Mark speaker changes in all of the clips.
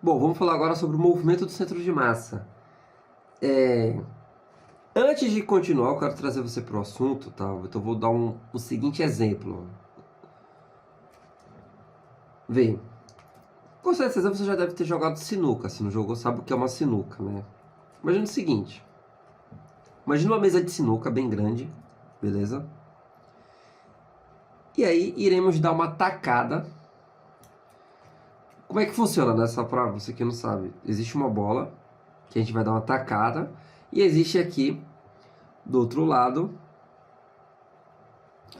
Speaker 1: Bom, vamos falar agora sobre o movimento do centro de massa. Antes de continuar, eu quero trazer você para o assunto, tá? Então eu vou dar o seguinte exemplo. Vê, com certeza você já deve ter jogado sinuca. Se não jogou, sabe o que é uma sinuca, né? Imagina o seguinte. Imagina uma mesa de sinuca bem grande, beleza? E aí iremos dar uma tacada. Como é que funciona, né? Só para você que não sabe. Existe uma bola que a gente vai dar uma tacada. E existe aqui, do outro lado,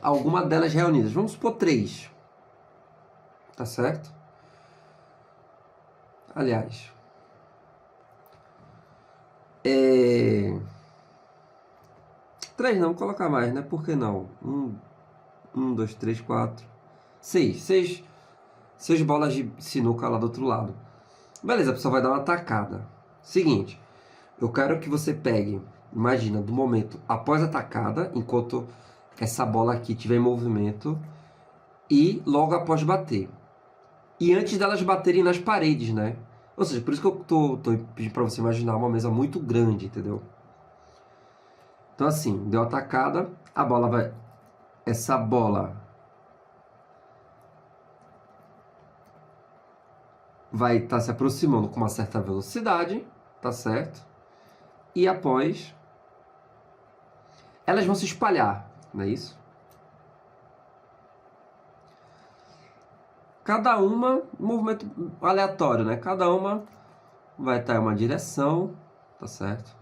Speaker 1: alguma delas reunidas. Vamos supor 3. Tá certo? Aliás, 3 não, vou colocar mais, né? Por que não? 2, 3, 4, 6. 6 bolas de sinuca lá do outro lado. Beleza, a pessoa vai dar uma tacada. Seguinte, eu quero que você pegue, imagina, do momento após a tacada, enquanto essa bola aqui estiver em movimento, e logo após bater. E antes delas baterem nas paredes, né? Ou seja, por isso que eu tô pedindo pra você imaginar uma mesa muito grande, entendeu? Então assim, deu a tacada, a bola vai... Essa bola vai estar se aproximando com uma certa velocidade, tá certo? E após, elas vão se espalhar, não é isso? Cada uma, movimento aleatório, né? Cada uma vai estar em uma direção, tá certo?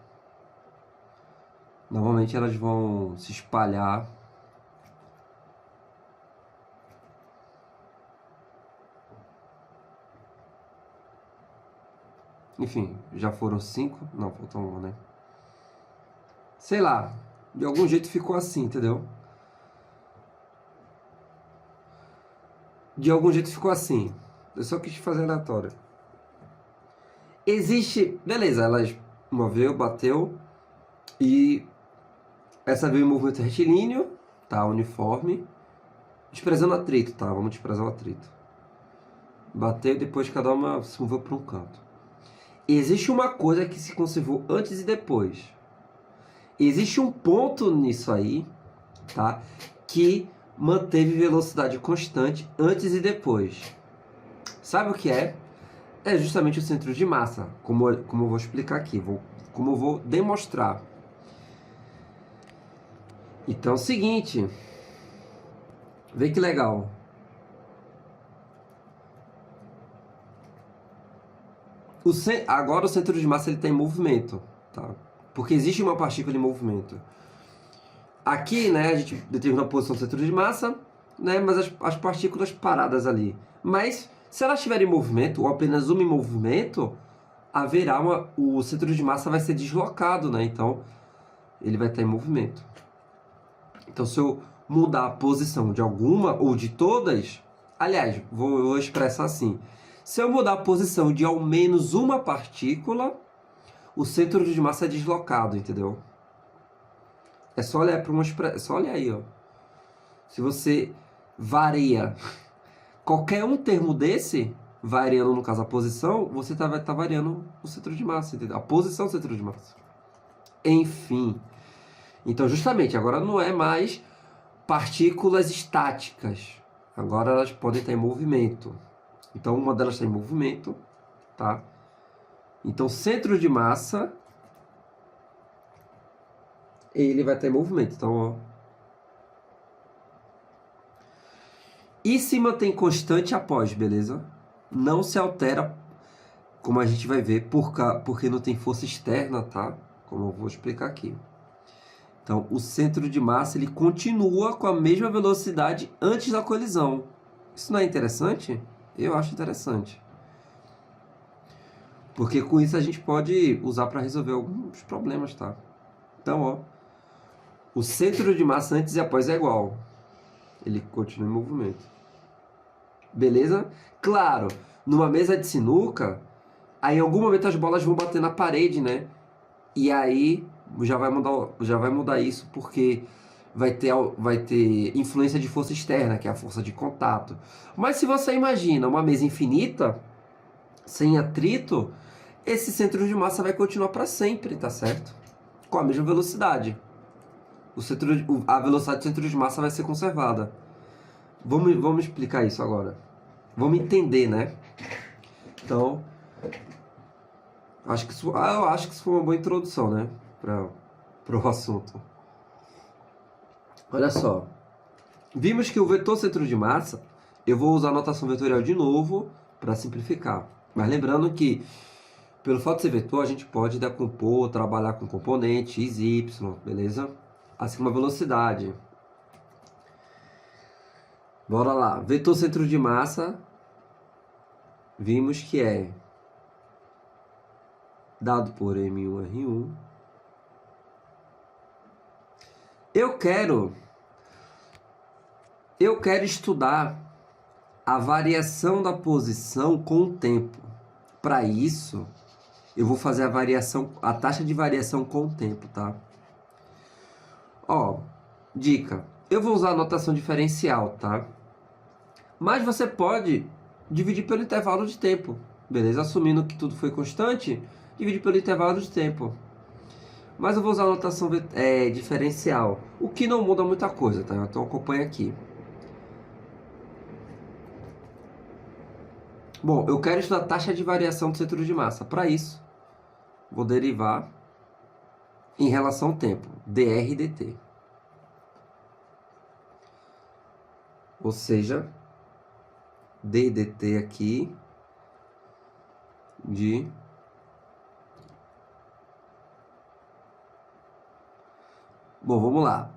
Speaker 1: Normalmente elas vão se espalhar. Enfim, já foram 5. Não, faltou uma, né? Sei lá, de algum jeito ficou assim, entendeu? De algum jeito ficou assim. Eu só quis fazer aleatório. Existe... Beleza, elas moveu, bateu. E essa veio em movimento retilíneo, tá? Uniforme. Desprezando atrito, tá? Vamos desprezar o atrito. Bateu e depois cada uma se moveu para um canto. Existe uma coisa que se conservou antes e depois. Existe um ponto nisso aí, tá? Que manteve velocidade constante antes e depois. Sabe o que é? É justamente o centro de massa, como eu vou explicar aqui, como eu vou demonstrar. Então é o seguinte, vê que legal. Agora o centro de massa está em movimento, tá? Porque existe uma partícula em movimento. Aqui, né, a gente determina a posição do centro de massa, né, mas as partículas paradas ali. Mas se elas estiverem em movimento, ou apenas uma em movimento, haverá o centro de massa vai ser deslocado, né? Então ele vai estar em movimento. Então se eu mudar a posição de alguma ou de todas, aliás, vou expressar assim. Se eu mudar a posição de ao menos uma partícula, o centro de massa é deslocado, entendeu? É só olhar para é só olhar aí, ó. Se você varia qualquer um termo desse, variando no caso a posição, você vai estar variando o centro de massa, entendeu? A posição do centro de massa. Enfim. Então, justamente, agora não é mais partículas estáticas. Agora elas podem estar em movimento. Então, uma delas está em movimento, tá? Então, centro de massa, ele vai estar em movimento. Então, ó. E se mantém constante após, beleza? Não se altera, como a gente vai ver, porque não tem força externa, tá? Como eu vou explicar aqui. Então, o centro de massa ele continua com a mesma velocidade antes da colisão. Isso não é interessante? Eu acho interessante. Porque com isso a gente pode usar para resolver alguns problemas, tá? Então, ó, o centro de massa antes e após é igual. Ele continua em movimento. Beleza? Claro, numa mesa de sinuca, aí em algum momento as bolas vão bater na parede, né? E aí já vai mudar isso porque vai ter influência de força externa, que é a força de contato. Mas se você imagina uma mesa infinita, sem atrito, esse centro de massa vai continuar para sempre, tá certo? Com a mesma velocidade. A velocidade do centro de massa vai ser conservada. Vamos explicar isso agora. Vamos entender, né? Então, eu acho que isso foi uma boa introdução, né? Para o assunto. Olha só. Vimos que o vetor centro de massa, eu vou usar a notação vetorial de novo para simplificar. Mas lembrando que, pelo fato de ser vetor, a gente pode decompor, trabalhar com componente x, y, beleza? Assim como a velocidade. Bora lá. Vetor centro de massa, vimos que é dado por M1R1. Eu quero estudar a variação da posição com o tempo. Para isso, eu vou fazer a taxa de variação com o tempo, tá? Ó, dica. Eu vou usar a notação diferencial, tá? Mas você pode dividir pelo intervalo de tempo, beleza? Assumindo que tudo foi constante, dividir pelo intervalo de tempo. Mas eu vou usar a notação diferencial, o que não muda muita coisa, tá? Então acompanha aqui. Bom, eu quero estudar a taxa de variação do centro de massa. Para isso, vou derivar em relação ao tempo, dr dt. Ou seja, d dt aqui de... Bom, vamos lá.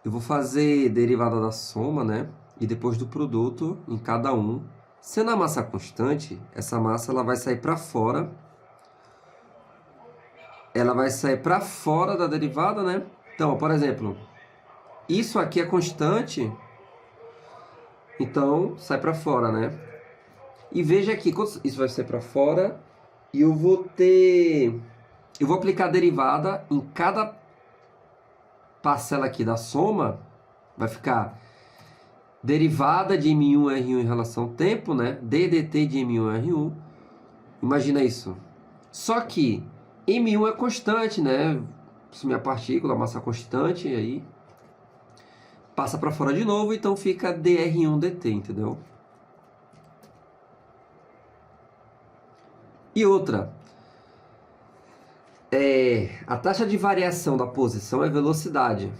Speaker 1: Eu vou fazer derivada da soma, né? E depois do produto em cada um. Sendo a massa constante, essa massa ela vai sair para fora. Ela vai sair para fora da derivada, né? Então, por exemplo, isso aqui é constante, então sai para fora, né? E veja aqui, isso vai sair para fora e eu vou aplicar a derivada em cada parcela aqui da soma. Vai ficar derivada de M1R1 em relação ao tempo, né? ddt de M1R1. Imagina isso. Só que M1 é constante, né? Isso é minha partícula, massa constante, e aí passa para fora de novo, então fica dr1 dt, entendeu? E outra, a taxa de variação da posição é velocidade.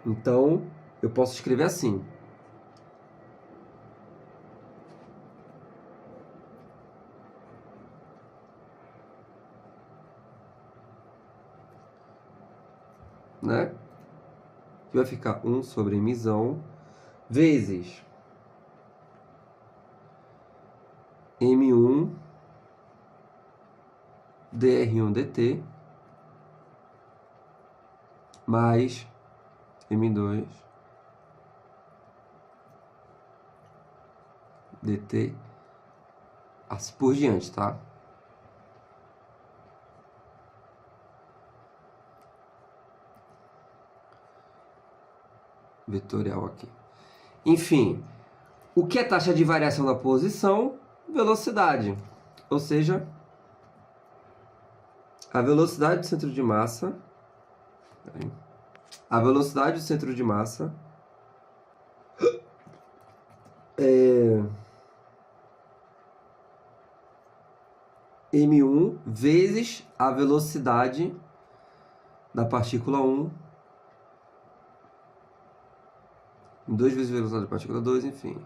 Speaker 1: Então, eu posso escrever assim. Né? Que vai ficar 1 sobre mzão vezes M1 dr1 dt mais M2 dt, assim por diante, tá? Vetorial aqui. Enfim, o que é taxa de variação da posição? Velocidade. Ou seja, a velocidade do centro de massa. A velocidade do centro de massa é M1 vezes a velocidade da partícula 1, 2 vezes a velocidade da partícula 2, enfim.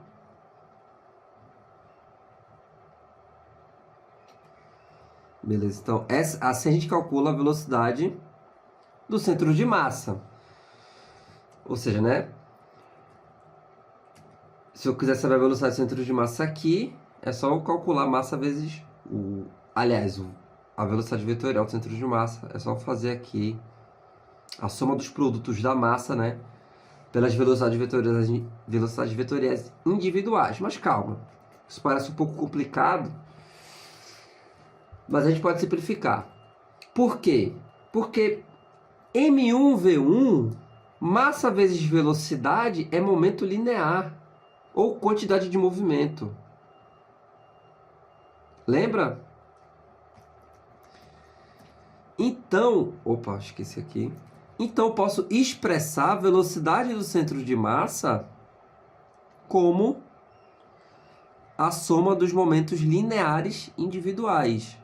Speaker 1: Beleza, então assim a gente calcula a velocidade do centro de massa. Ou seja, né? Se eu quiser saber a velocidade do centro de massa aqui, é só eu calcular a massa vezes a velocidade vetorial do centro de massa. É só fazer aqui a soma dos produtos da massa, né? Pelas velocidades vetoriais individuais. Mas calma, isso parece um pouco complicado, mas a gente pode simplificar. Por quê? Porque M1V1, massa vezes velocidade, é momento linear, ou quantidade de movimento. Lembra? Então, opa, esqueci aqui. Então eu posso expressar a velocidade do centro de massa como a soma dos momentos lineares individuais.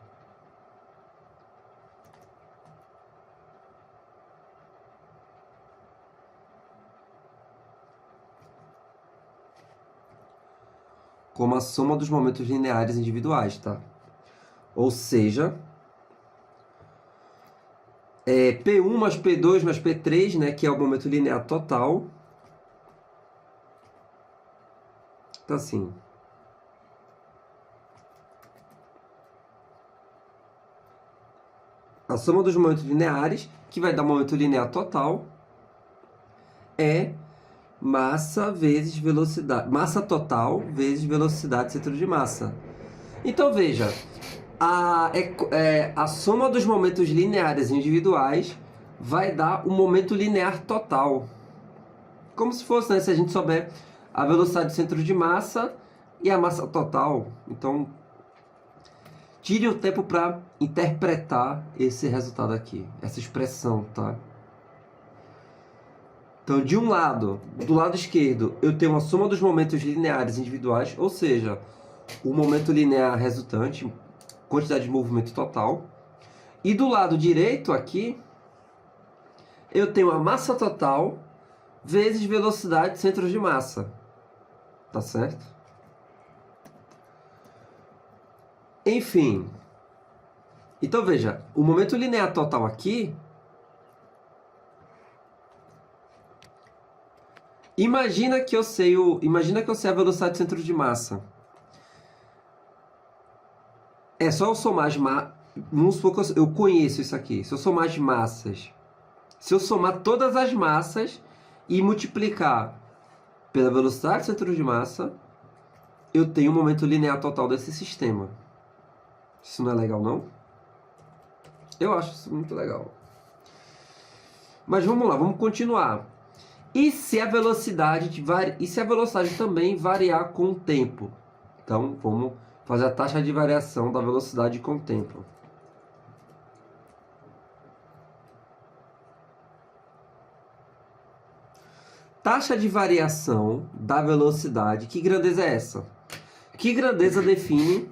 Speaker 1: Como a soma dos momentos lineares individuais, tá? Ou seja, P1 mais P2 mais P3, né, que é o momento linear total. Então, assim, a soma dos momentos lineares, que vai dar momento linear total, é massa vezes velocidade. Massa total vezes velocidade centro de massa. Então, veja, a soma dos momentos lineares individuais vai dar o momento linear total. Como se fosse, né, se a gente souber a velocidade do centro de massa e a massa total. Então, tire o tempo para interpretar esse resultado aqui, essa expressão, tá? Então, de um lado, do lado esquerdo, eu tenho a soma dos momentos lineares individuais, ou seja, o momento linear resultante, quantidade de movimento total. E do lado direito aqui, eu tenho a massa total vezes velocidade de centro de massa. Tá certo? Enfim. Então veja, o momento linear total aqui, imagina que eu sei a velocidade de centro de massa. É só eu somar as massas. Vamos supor que eu conheço isso aqui. Se eu somar as massas, se eu somar todas as massas e multiplicar pela velocidade de centro de massa, eu tenho o momento linear total desse sistema. Isso não é legal, não? Eu acho isso muito legal. Mas vamos lá, vamos continuar. E se a velocidade também variar com o tempo? Então, vamos fazer a taxa de variação da velocidade com o tempo. Taxa de variação da velocidade, que grandeza é essa? Que grandeza define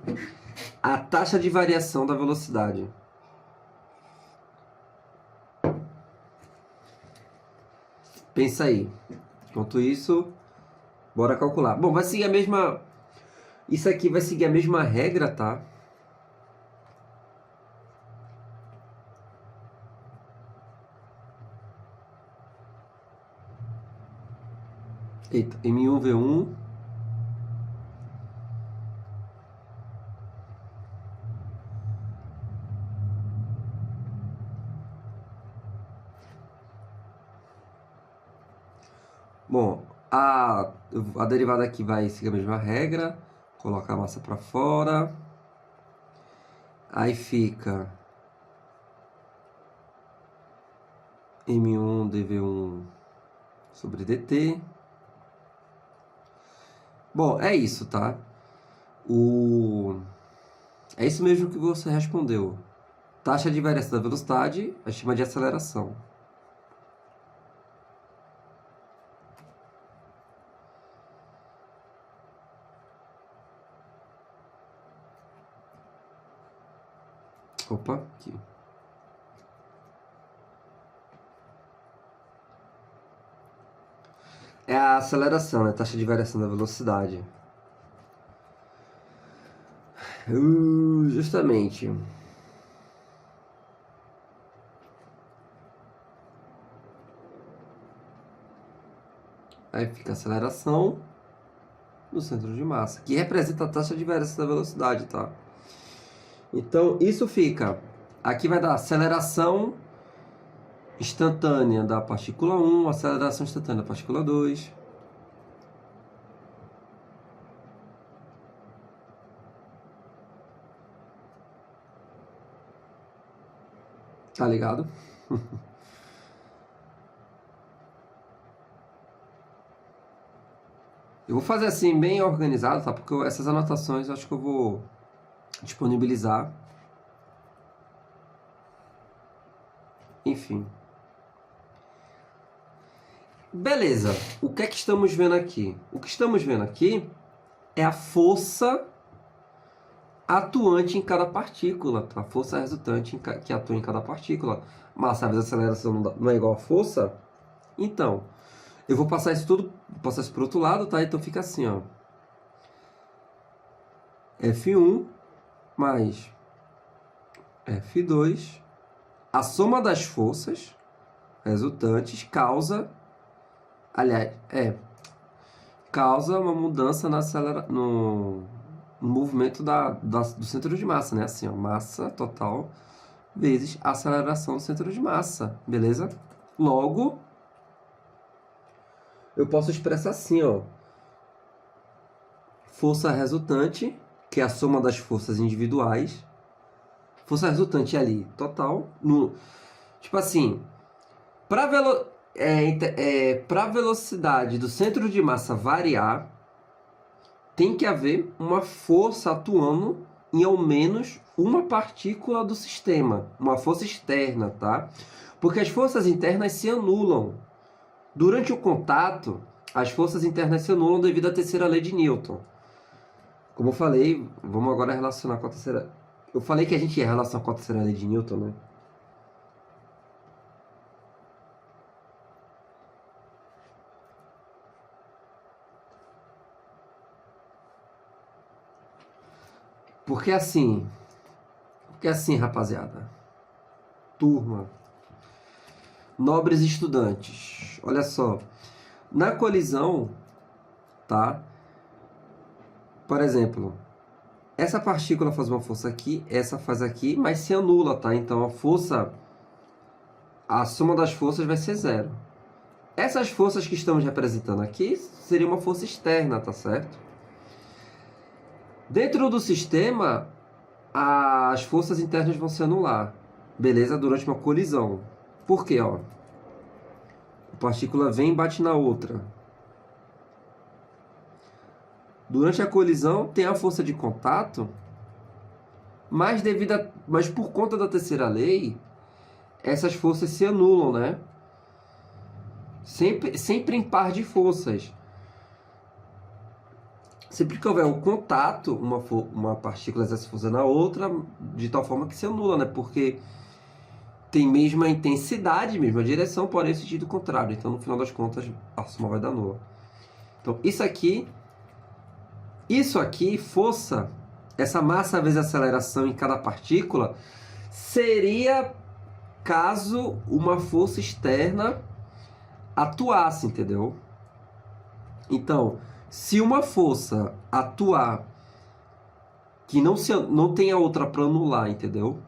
Speaker 1: a taxa de variação da velocidade? Pensa aí. Enquanto isso, bora calcular. Bom, vai seguir a mesma... Isso aqui vai seguir a mesma regra, tá? Eita, M1V1. Bom, a derivada aqui vai seguir a mesma regra. Colocar a massa para fora. Aí fica M1 dV1 sobre dt. Bom, é isso, tá? É isso mesmo que você respondeu. Taxa de variação da velocidade, a gente chama de aceleração. Opa, aqui. É a aceleração, né? Taxa de variação da velocidade. Justamente. Aí fica a aceleração no centro de massa, que representa a taxa de variação da velocidade, tá? Então, isso fica... Aqui vai dar aceleração instantânea da partícula 1, aceleração instantânea da partícula 2. Tá ligado? Eu vou fazer assim, bem organizado, tá? Porque essas anotações eu acho que eu vou disponibilizar. Enfim. Beleza. O que é que estamos vendo aqui? O que estamos vendo aqui é a força atuante em cada partícula, a força resultante que atua em cada partícula. Massa vezes aceleração não é igual a força? Então, eu vou passar isso tudo, passar isso para o outro lado, tá? Então fica assim, ó. F1 mais F2, a soma das forças resultantes causa, aliás, causa uma mudança no movimento do centro de massa, né? Assim, ó, massa total vezes a aceleração do centro de massa, beleza? Logo, eu posso expressar assim, ó. Força resultante, que é a soma das forças individuais. Força resultante ali, total. Tipo assim, para velocidade do centro de massa variar, tem que haver uma força atuando em ao menos uma partícula do sistema. Uma força externa, tá? Porque as forças internas se anulam. Durante o contato, as forças internas se anulam devido à terceira lei de Newton. Como eu falei, vamos agora relacionar com a terceira... Eu falei que a gente ia relacionar com a terceira lei de Newton, né? Porque assim, rapaziada, turma, nobres estudantes, olha só, na colisão, tá? Por exemplo, essa partícula faz uma força aqui, essa faz aqui, mas se anula, tá? Então a soma das forças vai ser zero. Essas forças que estamos representando aqui seria uma força externa, tá certo? Dentro do sistema, as forças internas vão se anular, beleza? Durante uma colisão. Por quê, ó? A partícula vem e bate na outra. Durante a colisão tem a força de contato, mas por conta da terceira lei, essas forças se anulam, né? Sempre em par de forças. Sempre que houver um contato, uma partícula exerce força na outra, de tal forma que se anula, né? Porque tem mesma intensidade, mesma direção, porém sentido contrário. Então, no final das contas, a soma vai dar nula. Então, isso aqui, força, essa massa vezes aceleração em cada partícula, seria caso uma força externa atuasse, entendeu? Então, se uma força atuar que não tenha outra para anular, entendeu?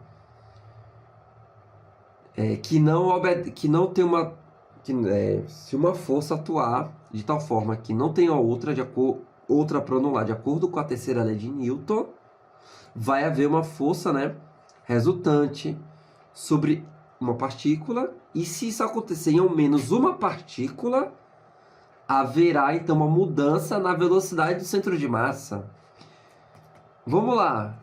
Speaker 1: Se uma força atuar de tal forma que não tenha outra para anular, de acordo com a terceira lei de Newton, vai haver uma força, né, resultante sobre uma partícula, e se isso acontecer em ao menos uma partícula, haverá então uma mudança na velocidade do centro de massa. Vamos lá.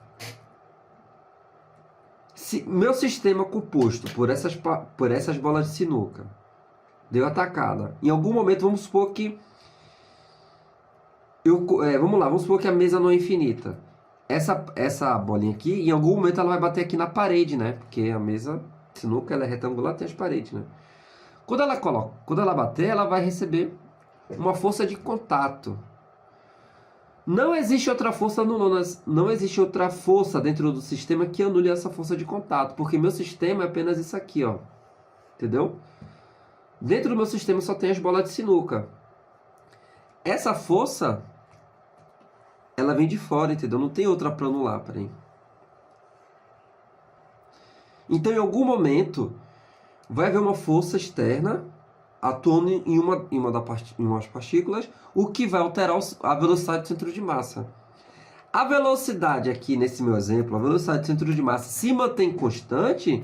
Speaker 1: Meu sistema composto por essas bolas de sinuca deu atacada. Em algum momento, vamos supor que vamos supor que a mesa não é infinita. Essa bolinha aqui, em algum momento ela vai bater aqui na parede, né? Porque a mesa de sinuca ela é retangular, tem as paredes, né? Quando ela bater, ela vai receber uma força de contato. Não existe outra força não existe outra força dentro do sistema que anule essa força de contato, porque meu sistema é apenas isso aqui, ó. Entendeu? Dentro do meu sistema só tem as bolas de sinuca. Essa força, ela vem de fora, entendeu? Não tem outra para anular, peraí. Então, em algum momento, vai haver uma força externa atuando em umas partículas, o que vai alterar a velocidade do centro de massa. A velocidade aqui, nesse meu exemplo, a velocidade do centro de massa se mantém constante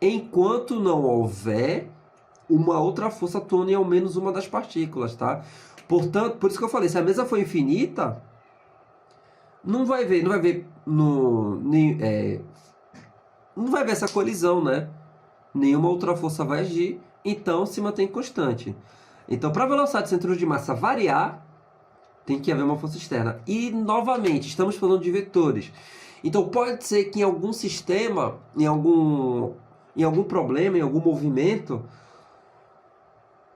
Speaker 1: enquanto não houver uma outra força atuando em ao menos uma das partículas, tá? Portanto, por isso que eu falei, se a mesa for infinita, não vai ver não vai ver essa colisão, né? Nenhuma outra força vai agir, então se mantém constante. Então, para a velocidade do centro de massa variar, tem que haver uma força externa. E, novamente, estamos falando de vetores. Então, pode ser que em algum sistema, em algum problema, em algum movimento,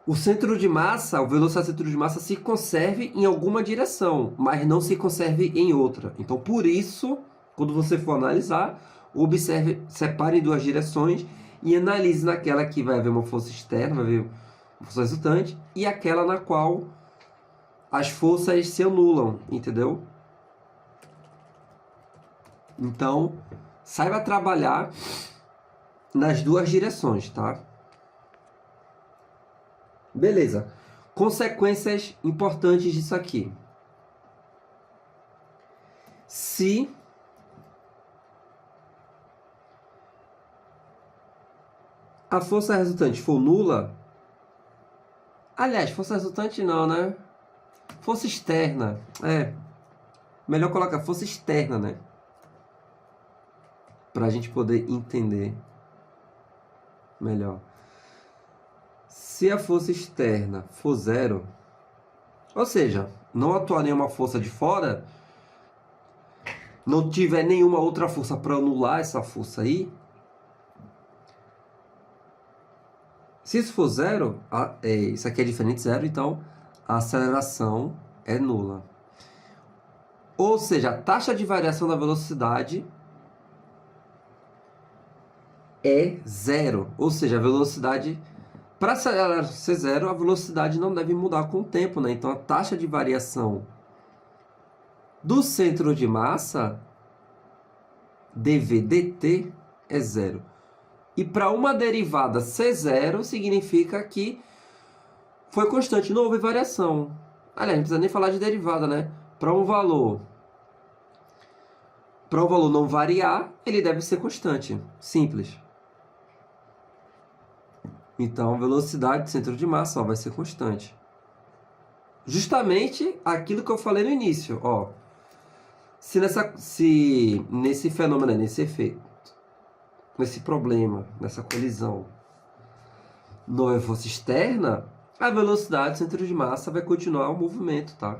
Speaker 1: o centro de massa, a velocidade do centro de massa se conserve em alguma direção, mas não se conserve em outra. Então, por isso, quando você for analisar, observe, separe em duas direções e analise naquela que vai haver uma força externa, vai haver uma força resultante, e aquela na qual as forças se anulam, entendeu? Então, saiba trabalhar nas duas direções, tá? Beleza. Consequências importantes disso aqui. Se a força resultante for nula, aliás, força resultante não, né? Força externa, melhor colocar força externa, né? Para a gente poder entender melhor. Se a força externa for zero, ou seja, não atuar nenhuma força de fora, não tiver nenhuma outra força para anular essa força aí, se isso for zero, isso aqui é diferente de zero, então a aceleração é nula. Ou seja, a taxa de variação da velocidade é zero. Ou seja, a velocidade, para acelerar ser zero, a velocidade não deve mudar com o tempo, né? Então a taxa de variação do centro de massa, dv dt, é zero. E para uma derivada ser zero, significa que foi constante, não houve variação. Aliás, não precisa nem falar de derivada, né? Para um valor não variar, ele deve ser constante. Simples. Então, a velocidade do centro de massa vai ser constante. Justamente aquilo que eu falei no início. Ó, se nesse fenômeno, nesse efeito, nesse problema, nessa colisão, não houver força externa, a velocidade do centro de massa vai continuar o movimento, tá?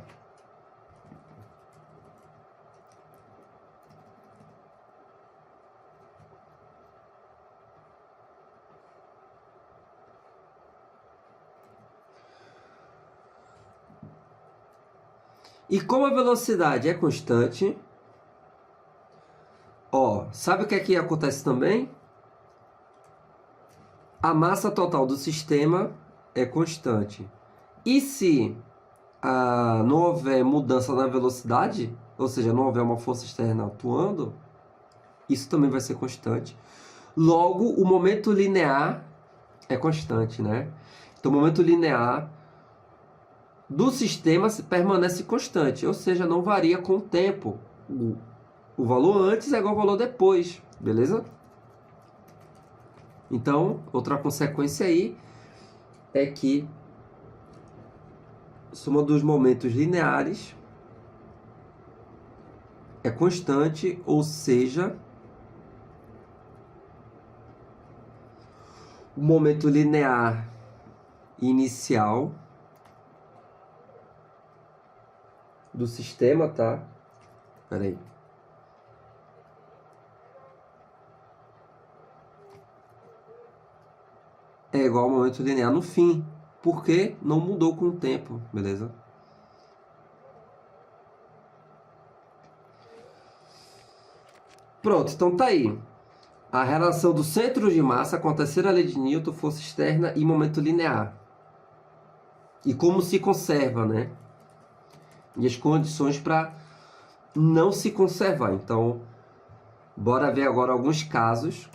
Speaker 1: E como a velocidade é constante, ó, sabe o que é que acontece também? A massa total do sistema é constante. E se não houver mudança na velocidade, ou seja, não houver uma força externa atuando, isso também vai ser constante. Logo, o momento linear é constante, né? Então, o momento linear do sistema permanece constante, ou seja, não varia com o tempo. O valor antes é igual ao valor depois, beleza? Então, outra consequência aí é que a soma dos momentos lineares é constante, ou seja, o momento linear inicial do sistema, tá? Espera aí. É igual ao momento linear no fim, porque não mudou com o tempo, beleza? Pronto, então tá aí. A relação do centro de massa com a terceira lei de Newton, força externa e momento linear. E como se conserva, né? E as condições para não se conservar. Então, bora ver agora alguns casos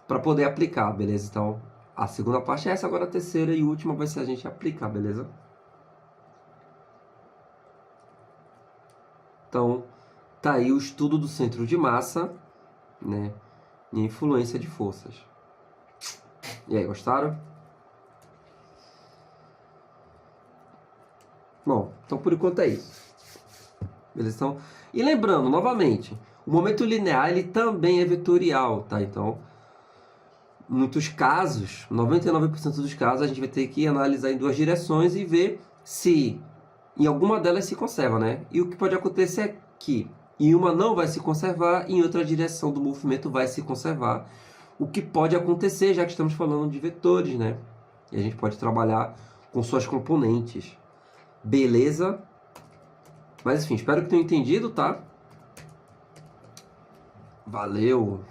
Speaker 1: para poder aplicar, beleza? Então, a segunda parte é essa, agora a terceira e última vai ser a gente aplicar, beleza? Então, tá aí o estudo do centro de massa, né? E a influência de forças. E aí, gostaram? Bom, então por enquanto é isso. Beleza? Então, e lembrando, novamente, o momento linear ele também é vetorial, tá? Então, em muitos casos, 99% dos casos, a gente vai ter que analisar em duas direções e ver se em alguma delas se conserva, né? E o que pode acontecer é que em uma não vai se conservar, em outra direção do movimento vai se conservar. O que pode acontecer, já que estamos falando de vetores, né? E a gente pode trabalhar com suas componentes. Beleza? Mas enfim, espero que tenham entendido, tá? Valeu!